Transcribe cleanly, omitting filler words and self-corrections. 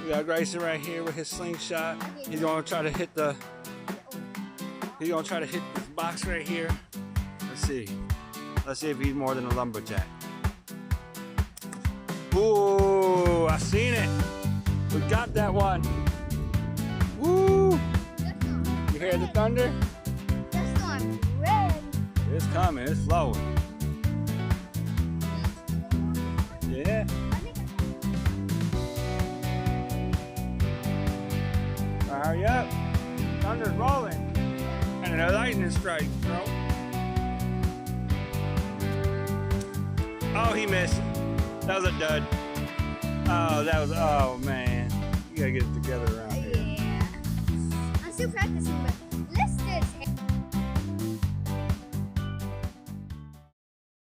We got Grayson right here with his slingshot. He's gonna try to hit the. He's gonna try to hit this box right here. Let's see. Let's see if he's more than a lumberjack. Ooh, I seen it. We got that one. Woo! You hear the thunder? This one red. It's coming. It's flowing. Yeah. Hurry up. Thunder's rolling. And a lightning strike, bro. Oh, he missed. That was a dud. Oh, that was, oh man. You gotta get it together around here. Yeah. I'm still practicing, but